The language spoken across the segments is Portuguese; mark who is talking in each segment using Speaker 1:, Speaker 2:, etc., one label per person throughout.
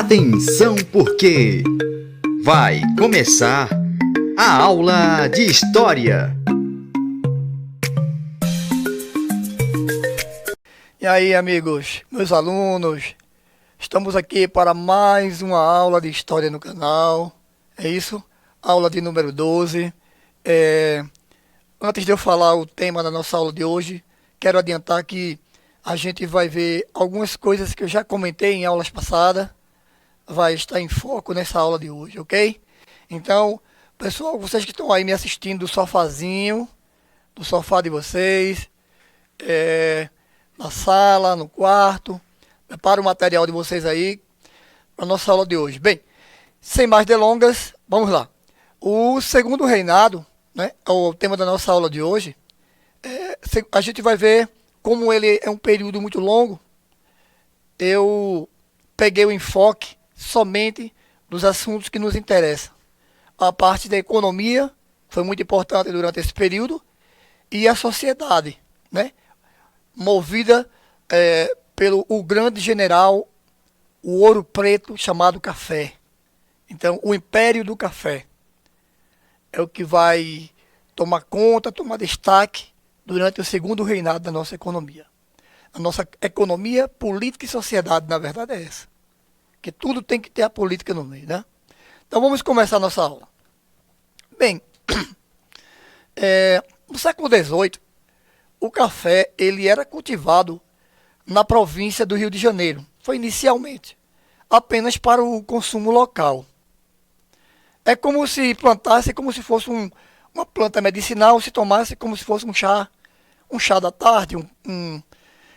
Speaker 1: Atenção, porque vai começar a aula de História.
Speaker 2: E aí, amigos, meus alunos, estamos aqui para mais uma aula de História no canal, é isso? Aula de número 12. Antes de eu falar o tema da nossa aula de hoje, quero adiantar que a gente vai ver algumas coisas que eu já comentei em aulas passadas, vai estar em foco nessa aula de hoje, ok? Então, pessoal, vocês que estão aí me assistindo do sofazinho, do sofá de vocês, na sala, no quarto, prepara o material de vocês aí para a nossa aula de hoje. Bem, sem mais delongas, vamos lá. O segundo reinado, né, é o tema da nossa aula de hoje. A gente vai ver como ele é um período muito longo. Eu peguei o enfoque somente dos assuntos que nos interessam. A parte da economia foi muito importante durante esse período e a sociedade, né, movida pelo o grande general, o Ouro Preto, chamado Café. Então, o Império do Café é o que vai tomar conta, tomar destaque durante o segundo reinado da nossa economia. A nossa economia, política e sociedade, na verdade, é essa. Que tudo tem que ter a política no meio, né? Então vamos começar a nossa aula. Bem, no século XVIII, o café ele era cultivado na província do Rio de Janeiro. Foi inicialmente apenas para o consumo local. É como se plantasse, como se fosse uma planta medicinal, se tomasse como se fosse um chá da tarde,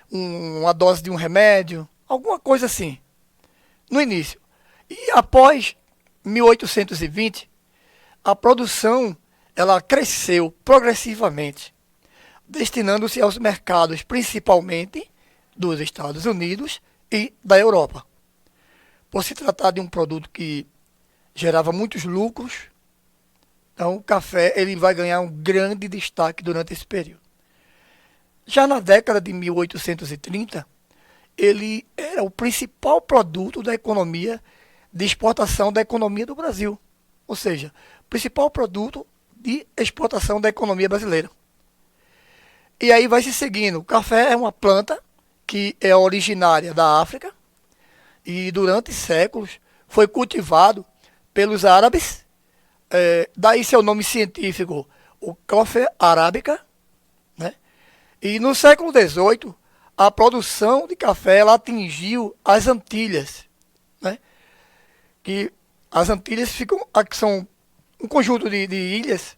Speaker 2: uma dose de um remédio, alguma coisa assim, no início. E após 1820, a produção ela cresceu progressivamente, destinando-se aos mercados principalmente dos Estados Unidos e da Europa. Por se tratar de um produto que gerava muitos lucros, então o café ele vai ganhar um grande destaque durante esse período. Já na década de 1830, ele era o principal produto da economia de exportação da economia do Brasil. Ou seja, principal produto de exportação da economia brasileira. E aí vai se seguindo. O café é uma planta que é originária da África e durante séculos foi cultivado pelos árabes. Daí seu nome científico, o Coffea arabica, né? E no século XVIII, a produção de café ela atingiu as Antilhas, né? Que as Antilhas são um conjunto de ilhas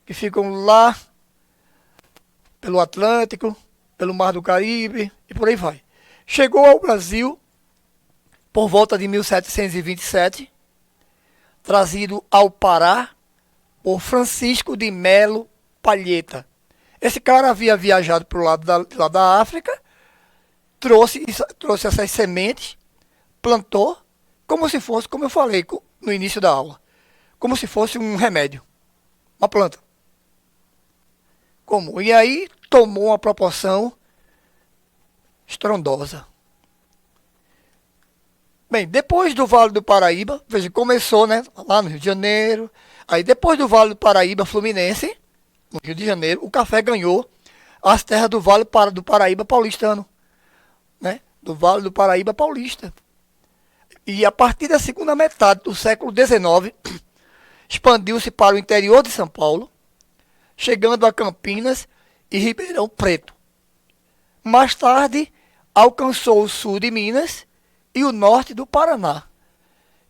Speaker 2: que ficam lá pelo Atlântico, pelo Mar do Caribe e por aí vai. Chegou ao Brasil por volta de 1727, trazido ao Pará por Francisco de Melo Palheta. Esse cara havia viajado para o lado da África, trouxe essas sementes, plantou, como se fosse, como eu falei no início da aula, como se fosse um remédio, uma planta. E aí tomou uma proporção estrondosa. Bem, depois do Vale do Paraíba, veja, começou, né, lá no Rio de Janeiro, aí depois do Vale do Paraíba Fluminense, no Rio de Janeiro, o café ganhou as terras do Vale do Paraíba paulistano, né, do Vale do Paraíba paulista. E a partir da segunda metade do século XIX, expandiu-se para o interior de São Paulo, chegando a Campinas e Ribeirão Preto. Mais tarde, alcançou o sul de Minas e o norte do Paraná,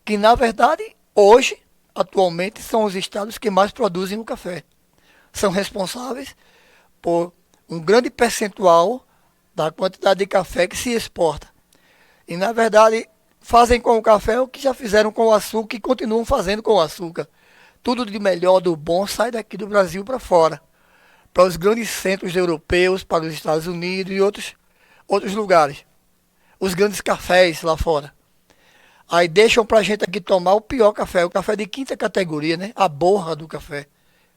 Speaker 2: que na verdade, hoje, atualmente, são os estados que mais produzem o café. São responsáveis por um grande percentual da quantidade de café que se exporta. E na verdade, fazem com o café o que já fizeram com o açúcar e continuam fazendo com o açúcar. Tudo de melhor, do bom, sai daqui do Brasil para fora, para os grandes centros europeus, para os Estados Unidos e outros lugares. Os grandes cafés lá fora. Aí deixam para a gente aqui tomar o pior café, o café de quinta categoria, né? A borra do café,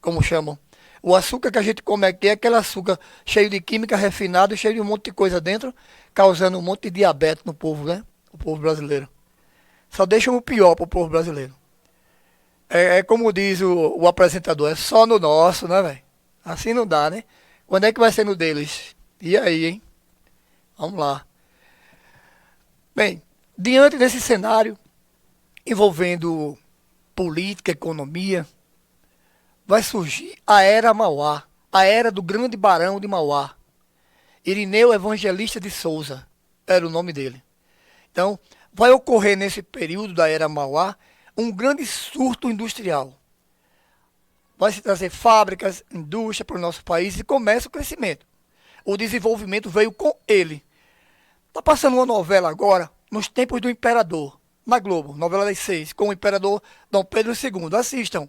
Speaker 2: como chamam. O açúcar que a gente come aqui é aquele açúcar cheio de química refinada, cheio de um monte de coisa dentro, causando um monte de diabetes no povo, né? O povo brasileiro. só deixam o pior para o povo brasileiro. É como diz o apresentador, é só no nosso, né, velho? Assim não dá, né? Quando é que vai ser no deles? E aí, hein? Vamos lá. Bem, diante desse cenário envolvendo política, economia, vai surgir a Era Mauá, a Era do Grande Barão de Mauá. Irineu Evangelista de Souza era o nome dele. Então, vai ocorrer nesse período da Era Mauá um grande surto industrial. Vai se trazer fábricas, indústria para o nosso país e começa o crescimento. O desenvolvimento veio com ele. Está passando uma novela agora, nos tempos do Imperador, na Globo, novela das 6, com o Imperador Dom Pedro II. Assistam.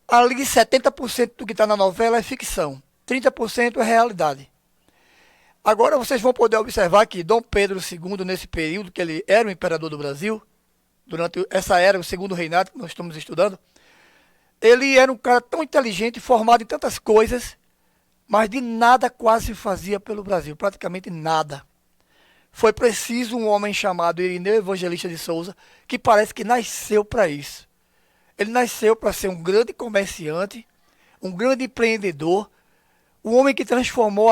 Speaker 2: Ali 70% do que está na novela é ficção, 30% é realidade. Agora vocês vão poder observar que Dom Pedro II, nesse período que ele era o imperador do Brasil, durante essa era, o segundo reinado que nós estamos estudando, ele era um cara tão inteligente, formado em tantas coisas, mas de nada quase fazia pelo Brasil, praticamente nada. Foi preciso um homem chamado Irineu Evangelista de Souza, que parece que nasceu para isso. Ele nasceu para ser um grande comerciante, um grande empreendedor, um homem que transformou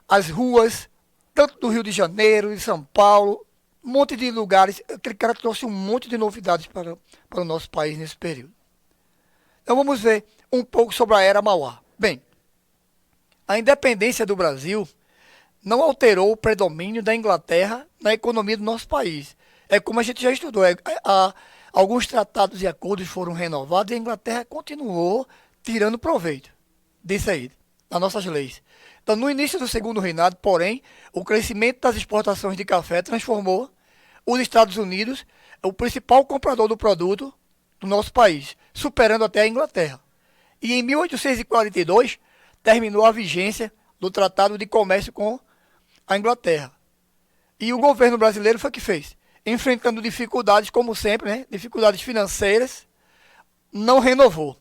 Speaker 2: as ruas, tanto do Rio de Janeiro, de São Paulo, um monte de lugares. Aquele cara trouxe um monte de novidades para o nosso país nesse período. Então vamos ver um pouco sobre a Era Mauá. Bem, a independência do Brasil não alterou o predomínio da Inglaterra na economia do nosso país. É como a gente já estudou, alguns tratados e acordos foram renovados e a Inglaterra continuou tirando proveito disso aí, das nossas leis. Então, no início do segundo reinado, porém, o crescimento das exportações de café transformou os Estados Unidos o principal comprador do produto do nosso país, superando até a Inglaterra. E em 1842, terminou a vigência do Tratado de Comércio com a Inglaterra. E o governo brasileiro foi o que fez? Enfrentando dificuldades, como sempre, né? Dificuldades financeiras, não renovou.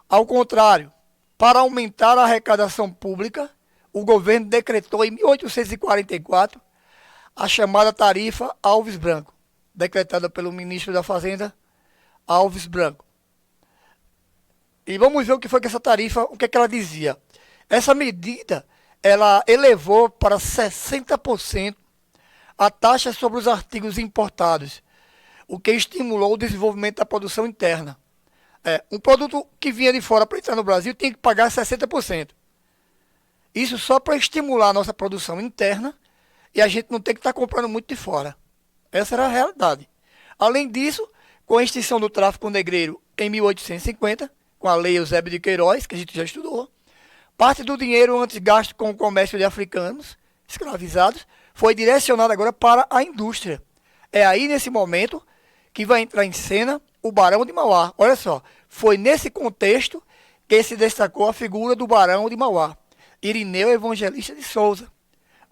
Speaker 2: Ao contrário, para aumentar a arrecadação pública, o governo decretou em 1844 a chamada tarifa Alves Branco, decretada pelo ministro da Fazenda, Alves Branco. E vamos ver o que foi que essa tarifa, o que é que ela dizia. Essa medida, ela elevou para 60% a taxa sobre os artigos importados, o que estimulou o desenvolvimento da produção interna. Um produto que vinha de fora para entrar no Brasil tinha que pagar 60%. Isso só para estimular a nossa produção interna e a gente não ter que estar comprando muito de fora. Essa era a realidade. Além disso, com a extinção do tráfico negreiro em 1850, com a Lei Eusébio de Queiroz, que a gente já estudou, parte do dinheiro antes gasto com o comércio de africanos escravizados foi direcionado agora para a indústria. É aí, nesse momento, que vai entrar em cena o Barão de Mauá. Olha só, foi nesse contexto que se destacou a figura do Barão de Mauá, Irineu Evangelista de Souza,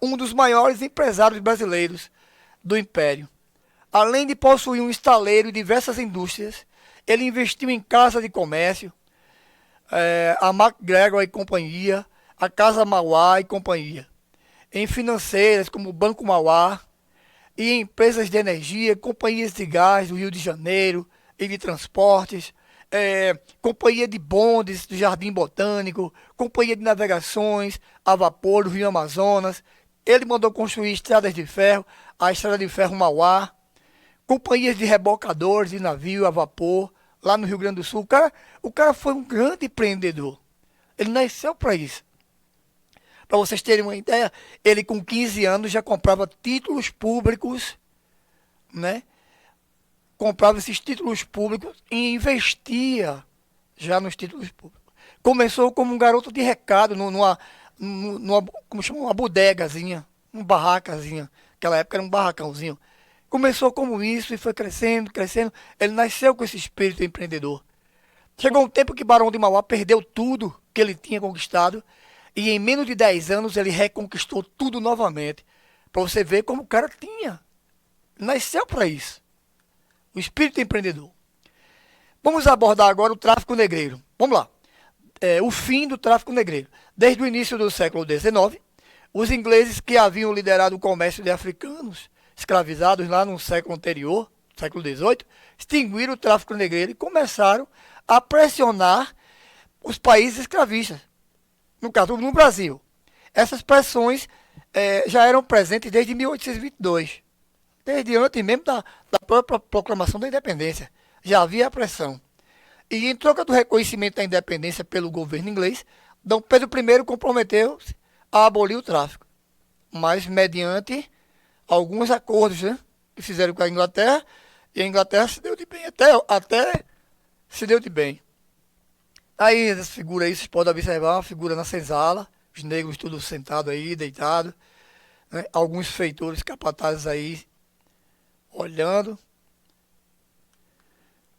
Speaker 2: um dos maiores empresários brasileiros do Império. Além de possuir um estaleiro e diversas indústrias, ele investiu em casa de comércio, a MacGregor e companhia, a Casa Mauá e companhia, em financeiras como o Banco Mauá e em empresas de energia, companhias de gás do Rio de Janeiro e de transportes, companhia de bondes do Jardim Botânico, companhia de navegações a vapor do Rio Amazonas. Ele mandou construir estradas de ferro, a Estrada de Ferro Mauá, companhias de rebocadores de navio a vapor, lá no Rio Grande do Sul. O cara foi um grande empreendedor. Ele nasceu para isso. Para vocês terem uma ideia, ele com 15 anos já comprava títulos públicos, né? Comprava esses títulos públicos e investia já nos títulos públicos. Começou como um garoto de recado, numa como chama, uma bodegazinha, uma barracazinha. Naquela época era um barracãozinho. Começou como isso e foi crescendo, crescendo. Ele nasceu com esse espírito empreendedor. Chegou um tempo que Barão de Mauá perdeu tudo que ele tinha conquistado e em menos de 10 anos ele reconquistou tudo novamente. Para você ver como o cara tinha. Nasceu para isso. O espírito empreendedor. Vamos abordar agora o tráfico negreiro. Vamos lá. O fim do tráfico negreiro. Desde o início do século XIX, os ingleses que haviam liderado o comércio de africanos escravizados lá no século anterior, século XVIII, extinguiram o tráfico negreiro e começaram a pressionar os países escravistas. No caso, no Brasil. Essas pressões já eram presentes desde 1822, desde antes mesmo da própria proclamação da independência. Já havia a pressão. E em troca do reconhecimento da independência pelo governo inglês, Dom Pedro I comprometeu-se a abolir o tráfico, mas mediante alguns acordos, né, que fizeram com a Inglaterra, e a Inglaterra se deu de bem, até se deu de bem. Aí essa figura aí, vocês podem observar, uma figura na senzala, os negros tudo sentados aí, deitados, né, alguns feitores capatazes aí olhando.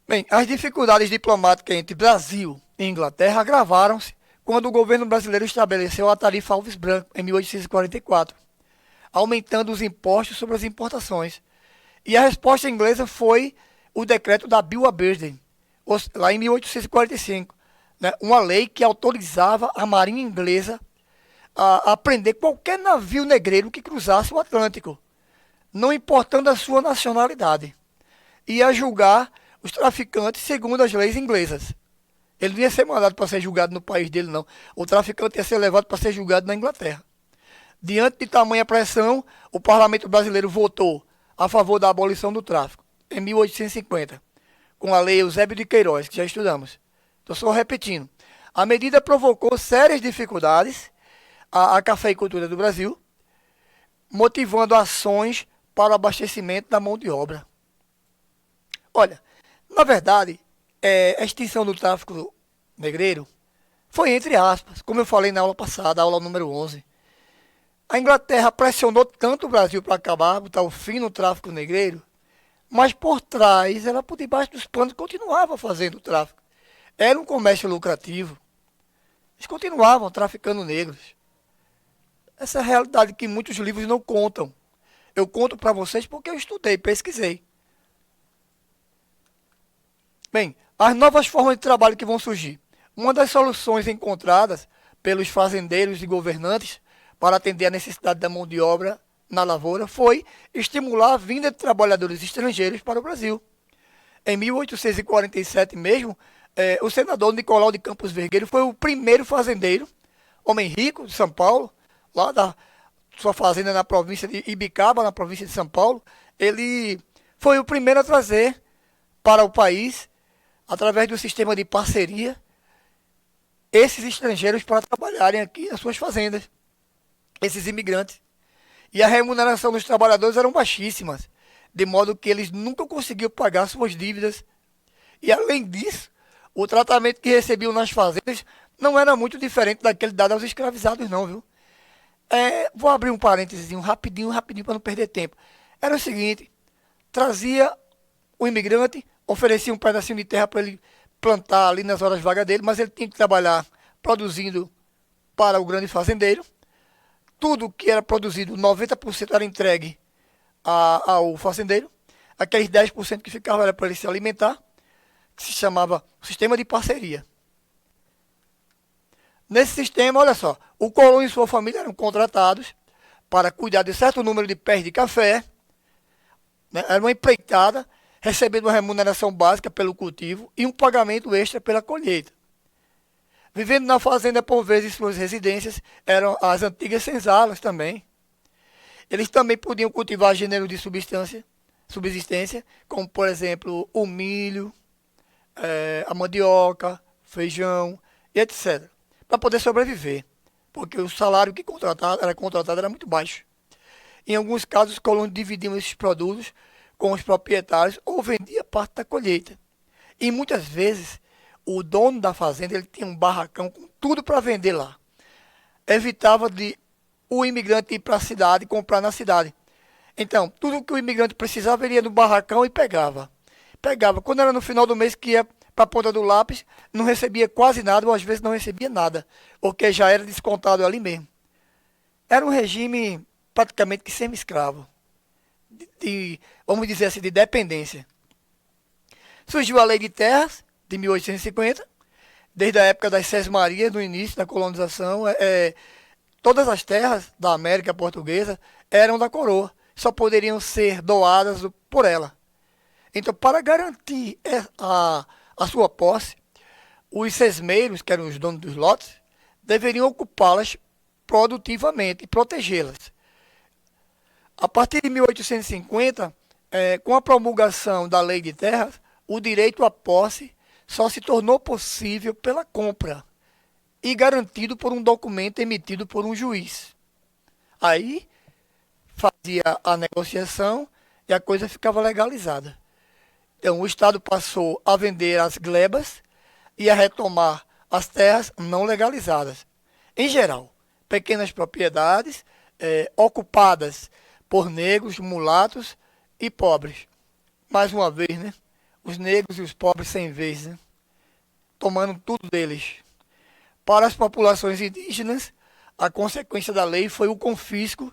Speaker 2: Bem, as dificuldades diplomáticas entre Brasil e Inglaterra agravaram-se quando o governo brasileiro estabeleceu a tarifa Alves Branco em 1844, aumentando os impostos sobre as importações. E a resposta inglesa foi o decreto da Bill of Birden, lá em 1845, né, uma lei que autorizava a marinha inglesa a prender qualquer navio negreiro que cruzasse o Atlântico, não importando a sua nacionalidade, e a julgar os traficantes segundo as leis inglesas. Ele não ia ser mandado para ser julgado no país dele, não. O traficante ia ser levado para ser julgado na Inglaterra. Diante de tamanha pressão, o parlamento brasileiro votou a favor da abolição do tráfico, em 1850, com a lei Eusébio de Queiroz, que já estudamos. Estou só repetindo. A medida provocou sérias dificuldades à cafeicultura do Brasil, motivando ações para o abastecimento da mão de obra. Olha, na verdade, a extinção do tráfico negreiro foi entre aspas, como eu falei na aula passada, a aula número 11. A Inglaterra pressionou tanto o Brasil para acabar, botar o fim no tráfico negreiro, mas por trás, ela por debaixo dos panos continuava fazendo o tráfico. Era um comércio lucrativo. Eles continuavam traficando negros. Essa é a realidade que muitos livros não contam. Eu conto para vocês porque eu estudei, pesquisei. Bem, as novas formas de trabalho que vão surgir. Uma das soluções encontradas pelos fazendeiros e governantes para atender a necessidade da mão de obra na lavoura foi estimular a vinda de trabalhadores estrangeiros para o Brasil. Em 1847 mesmo, o senador Nicolau de Campos Vergueiro foi o primeiro fazendeiro, homem rico de São Paulo, lá da sua fazenda na província de Ibicaba, na província de São Paulo. Ele foi o primeiro a trazer para o país, através do sistema de parceria, esses estrangeiros para trabalharem aqui nas suas fazendas, esses imigrantes. E a remuneração dos trabalhadores eram baixíssimas, de modo que eles nunca conseguiam pagar suas dívidas. E além disso, o tratamento que recebiam nas fazendas não era muito diferente daquele dado aos escravizados não, viu? Vou abrir um parênteses rapidinho, para não perder tempo. Era o seguinte, trazia o imigrante, oferecia um pedacinho de terra para ele plantar ali nas horas vagas dele, mas ele tinha que trabalhar produzindo para o grande fazendeiro. Tudo que era produzido, 90% era entregue ao fazendeiro. Aqueles 10% que ficavam era para ele se alimentar, que se chamava sistema de parceria. Nesse sistema, olha só, o colono e sua família eram contratados para cuidar de certo número de pés de café, né? Era uma empreitada, recebendo uma remuneração básica pelo cultivo e um pagamento extra pela colheita. Vivendo na fazenda, por vezes, suas residências eram as antigas senzalas também. Eles também podiam cultivar gêneros de subsistência, como, por exemplo, o milho, a mandioca, feijão, e etc., para poder sobreviver, porque o salário que era contratado era muito baixo. Em alguns casos, os colonos dividiam esses produtos com os proprietários ou vendia parte da colheita. E muitas vezes, o dono da fazenda ele tinha um barracão com tudo para vender lá. Evitava de o imigrante ir para a cidade e comprar na cidade. Então, tudo que o imigrante precisava, ele ia no barracão e pegava. Quando era no final do mês que ia para a ponta do lápis, não recebia quase nada, ou às vezes não recebia nada, porque já era descontado ali mesmo. Era um regime praticamente que semi-escravo, vamos dizer assim, de dependência. Surgiu a Lei de Terras, de 1850, desde a época das Sesmarias, no início da colonização, todas as terras da América Portuguesa eram da coroa. só poderiam ser doadas por ela. Então, para garantir a sua posse, os sesmeiros, que eram os donos dos lotes, deveriam ocupá-las produtivamente e protegê-las. A partir de 1850, com a promulgação da Lei de Terras, o direito à posse só se tornou possível pela compra e garantido por um documento emitido por um juiz. Aí fazia a negociação e a coisa ficava legalizada. Então o Estado passou a vender as glebas e a retomar as terras não legalizadas. Em geral, pequenas propriedades ocupadas por negros, mulatos e pobres. Mais uma vez, né? Os negros e os pobres sem vez, né? Tomando tudo deles. Para as populações indígenas, a consequência da lei foi o confisco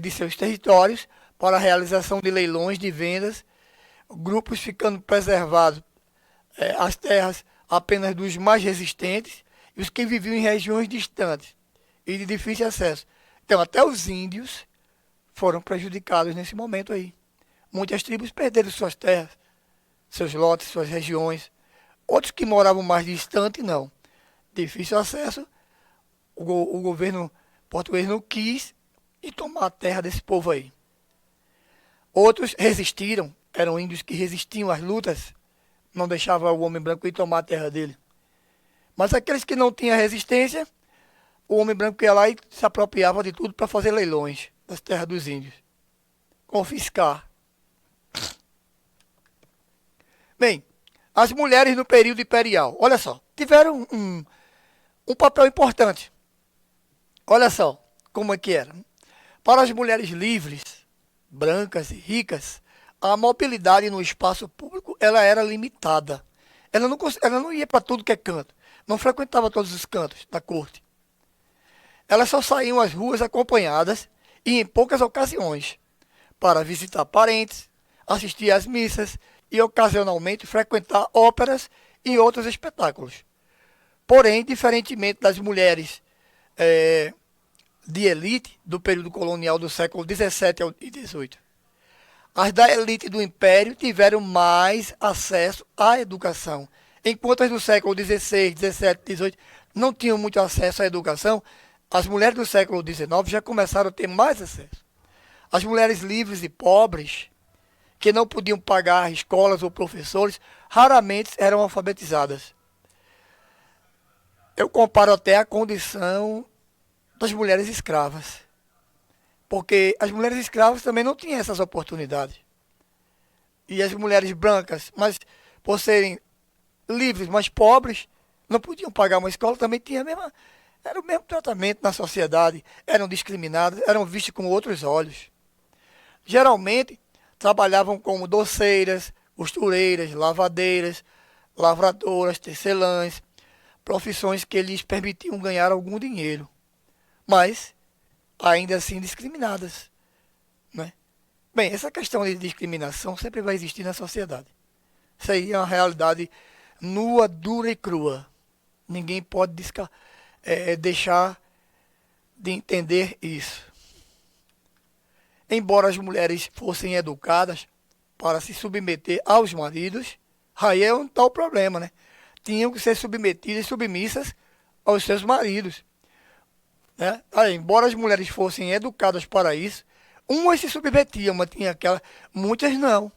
Speaker 2: de seus territórios para a realização de leilões de vendas, grupos ficando preservados as terras apenas dos mais resistentes e os que viviam em regiões distantes e de difícil acesso. Então, até os índios foram prejudicados nesse momento aí. Muitas tribos perderam suas terras, seus lotes, suas regiões. Outros que moravam mais distante, não. Difícil acesso, o governo português não quis e tomar a terra desse povo aí. Outros resistiram, eram índios que resistiam às lutas, não deixavam o homem branco ir tomar a terra dele. Mas aqueles que não tinham resistência, o homem branco ia lá e se apropriava de tudo para fazer leilões das terras dos índios. Confiscar. Bem, as mulheres no período imperial, olha só, tiveram um papel importante. Olha só como é que era. Para as mulheres livres, brancas e ricas, a mobilidade no espaço público ela era limitada. Ela não ia para tudo que é canto. Não frequentava todos os cantos da corte. Elas só saíam às ruas acompanhadas e em poucas ocasiões para visitar parentes, assistir às missas e ocasionalmente frequentar óperas e outros espetáculos. Porém, diferentemente das mulheres de elite do período colonial do século XVII e XVIII, as da elite do Império tiveram mais acesso à educação, enquanto as do século XVI, XVII e XVIII não tinham muito acesso à educação. As mulheres do século XIX já começaram a ter mais acesso. As mulheres livres e pobres, que não podiam pagar escolas ou professores, raramente eram alfabetizadas. Eu comparo até a condição das mulheres escravas. Porque as mulheres escravas também não tinham essas oportunidades. E as mulheres brancas, mas por serem livres, mas pobres, não podiam pagar uma escola, também tinha era o mesmo tratamento na sociedade, eram discriminadas, eram vistas com outros olhos. Geralmente, trabalhavam como doceiras, costureiras, lavadeiras, lavradoras, tecelãs, profissões que lhes permitiam ganhar algum dinheiro, mas ainda assim discriminadas, né? Bem, essa questão de discriminação sempre vai existir na sociedade. Isso aí é uma realidade nua, dura e crua. Ninguém pode deixar de entender isso. Embora as mulheres fossem educadas para se submeter aos maridos, aí é um tal problema, né? Tinham que ser submetidas e submissas aos seus maridos, né? Aí, embora as mulheres fossem educadas para isso, umas se submetiam, mas tinha aquelas, muitas não.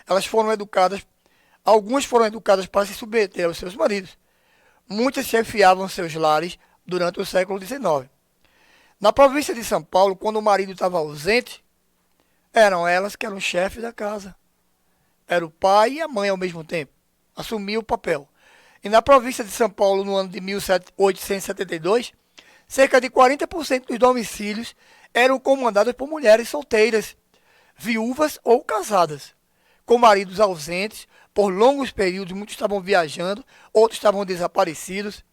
Speaker 2: Elas foram educadas, algumas foram educadas para se submeter aos seus maridos. Muitas chefiavam seus lares durante o século XIX. Na província de São Paulo, quando o marido estava ausente, eram elas que eram chefes da casa. Era o pai e a mãe ao mesmo tempo. Assumiam o papel. E na província de São Paulo, no ano de 1872, cerca de 40% dos domicílios eram comandados por mulheres solteiras, viúvas ou casadas, com maridos ausentes por longos períodos. Muitos estavam viajando, outros estavam desaparecidos.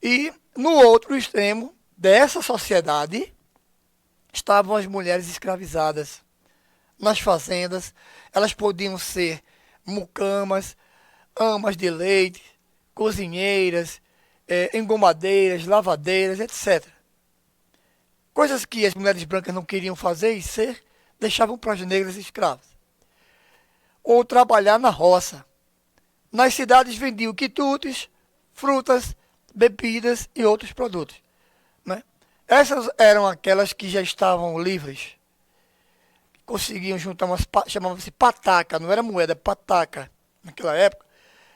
Speaker 2: E no outro extremo dessa sociedade estavam as mulheres escravizadas. Nas fazendas, elas podiam ser mucamas, amas de leite, cozinheiras, engomadeiras, lavadeiras, etc. Coisas que as mulheres brancas não queriam fazer e ser, deixavam para as negras escravas. Ou trabalhar na roça. Nas cidades vendiam quitutes, frutas, bebidas e outros produtos. Né? Essas eram aquelas que já estavam livres. Conseguiam juntar umas, chamava-se pataca, não era moeda, pataca. Naquela época,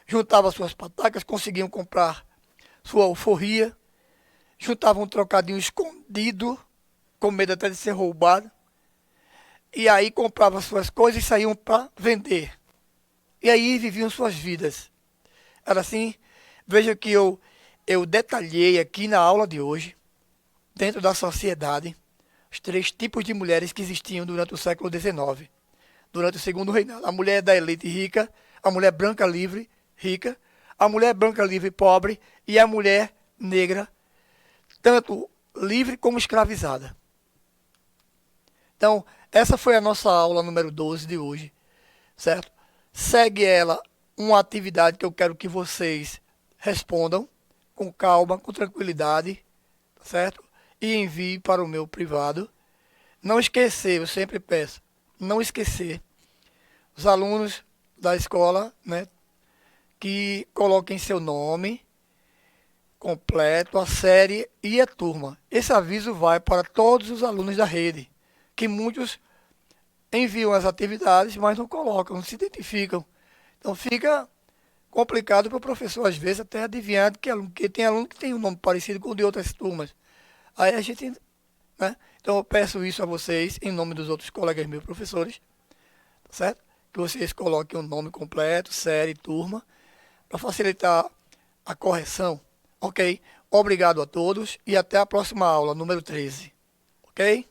Speaker 2: juntavam suas patacas, conseguiam comprar sua alforria, juntavam um trocadinho escondido, com medo até de ser roubado, e aí compravam suas coisas e saíam para vender. E aí viviam suas vidas. Era assim, veja que eu detalhei aqui na aula de hoje, dentro da sociedade, os 3 tipos de mulheres que existiam durante o século XIX, durante o segundo reinado. A mulher da elite rica, a mulher branca livre, rica, a mulher branca livre pobre e a mulher negra, tanto livre como escravizada. Então, essa foi a nossa aula número 12 de hoje, certo? Segue ela uma atividade que eu quero que vocês respondam com calma, com tranquilidade, certo? E envie para o meu privado. Não esquecer, eu sempre peço, não esquecer os alunos da escola, né, que coloquem seu nome completo, a série e a turma. Esse aviso vai para todos os alunos da rede, que muitos enviam as atividades, mas não colocam, não se identificam. Então fica complicado para o professor, às vezes, até adivinhar que tem aluno que tem um nome parecido com o de outras turmas. Aí a gente, né? Então eu peço isso a vocês, em nome dos outros colegas meus professores, tá certo? Que vocês coloquem o nome completo, série, turma, para facilitar a correção. Ok? Obrigado a todos e até a próxima aula, número 13. Ok?